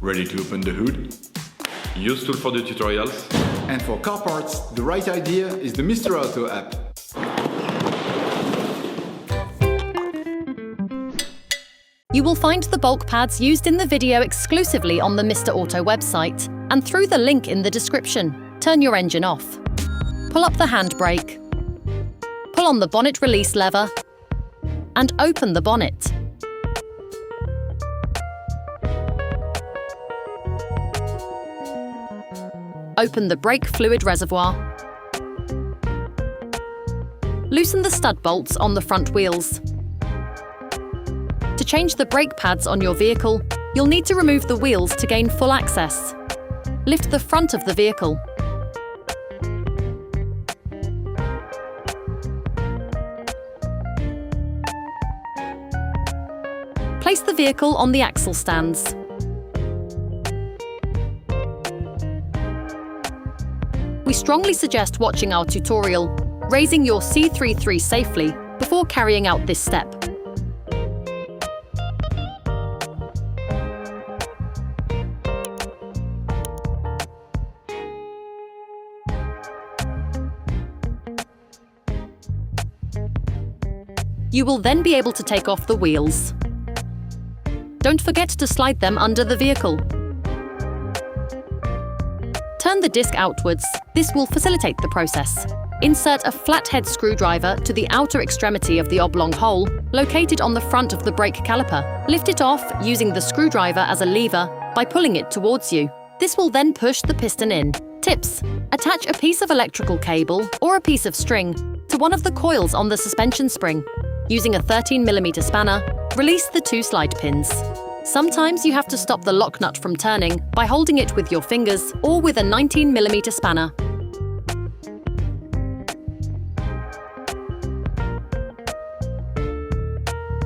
Ready to open the hood? Usetool for the tutorials. And for car parts, the right idea is the Mr. Auto app. You will find the bulk pads used in the video exclusively on the Mr. Auto website and through the link in the description. Turn your engine off. Pull up the handbrake. Pull on the bonnet release lever and open the bonnet. Open the brake fluid reservoir. Loosen the stud bolts on the front wheels. To change the brake pads on your vehicle, you'll need to remove the wheels to gain full access. Lift the front of the vehicle. Place the vehicle on the axle stands. We strongly suggest watching our tutorial, raising your C3 safely, before carrying out this step. You will then be able to take off the wheels. Don't forget to slide them under the vehicle. Turn the disc outwards. This will facilitate the process. Insert a flathead screwdriver to the outer extremity of the oblong hole located on the front of the brake caliper. Lift it off using the screwdriver as a lever by pulling it towards you. This will then push the piston in. Tips: attach a piece of electrical cable or a piece of string to one of the coils on the suspension spring. Using a 13mm spanner, release the 2 slide pins. Sometimes you have to stop the lock nut from turning by holding it with your fingers or with a 19mm spanner.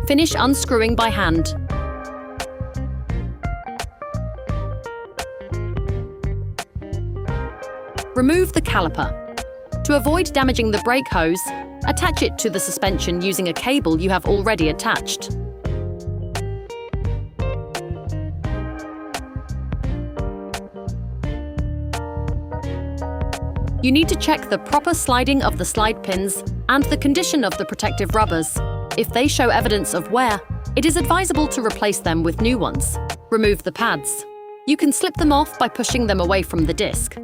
Finish unscrewing by hand. Remove the caliper. To avoid damaging the brake hose, attach it to the suspension using a cable you have already attached. You need to check the proper sliding of the slide pins and the condition of the protective rubbers. If they show evidence of wear, it is advisable to replace them with new ones. Remove the pads. You can slip them off by pushing them away from the disc.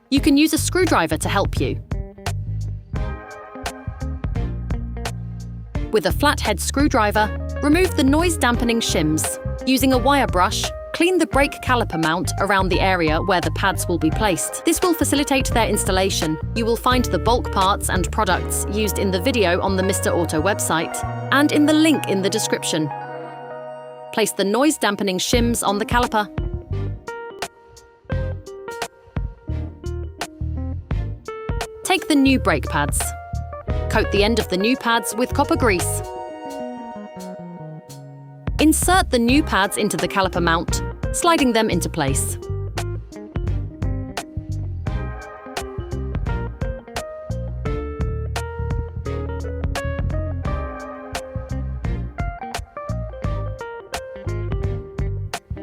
You can use a screwdriver to help you. With a flathead screwdriver, remove the noise-dampening shims. Using a wire brush, clean the brake caliper mount around the area where the pads will be placed. This will facilitate their installation. You will find the bulk parts and products used in the video on the Mr. Auto website and in the link in the description. Place the noise-dampening shims on the caliper. Take the new brake pads. Coat the end of the new pads with copper grease. Insert the new pads into the caliper mount, sliding them into place.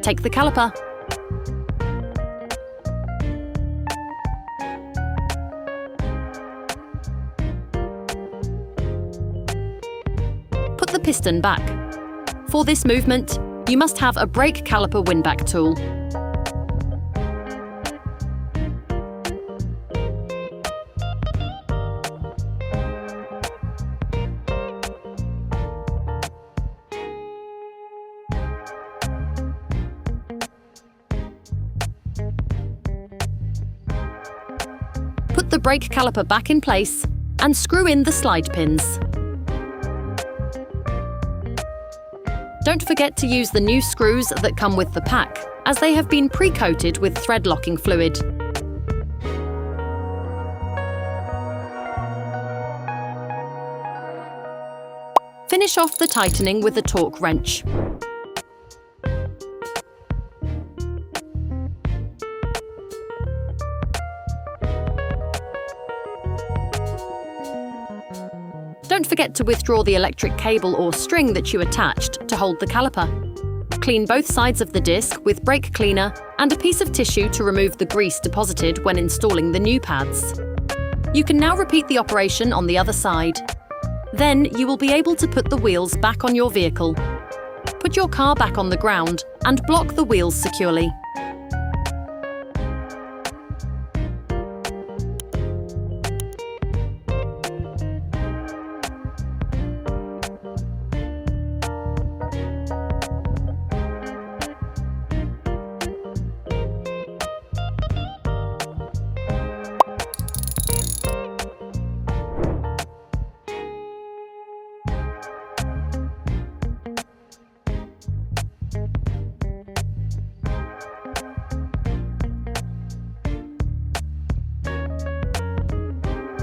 Take the caliper. Put the piston back. For this movement, you must have a brake caliper windback tool. Put the brake caliper back in place and screw in the slide pins. Don't forget to use the new screws that come with the pack, as they have been pre-coated with thread locking fluid. Finish off the tightening with a torque wrench. Don't forget to withdraw the electric cable or string that you attached to hold the caliper. clean both sides of the disc with brake cleaner and a piece of tissue to remove the grease deposited when installing the new pads. You can now repeat the operation on the other side. Then you will be able to put the wheels back on your vehicle. Put your car back on the ground and block the wheels securely.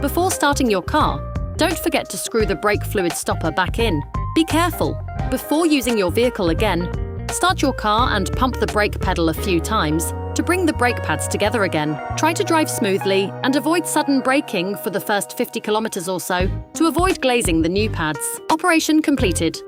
Before starting your car, don't forget to screw the brake fluid stopper back in. Be careful. Before using your vehicle again, start your car and pump the brake pedal a few times to bring the brake pads together again. Try to drive smoothly and avoid sudden braking for the first 50 kilometers or so to avoid glazing the new pads. Operation completed.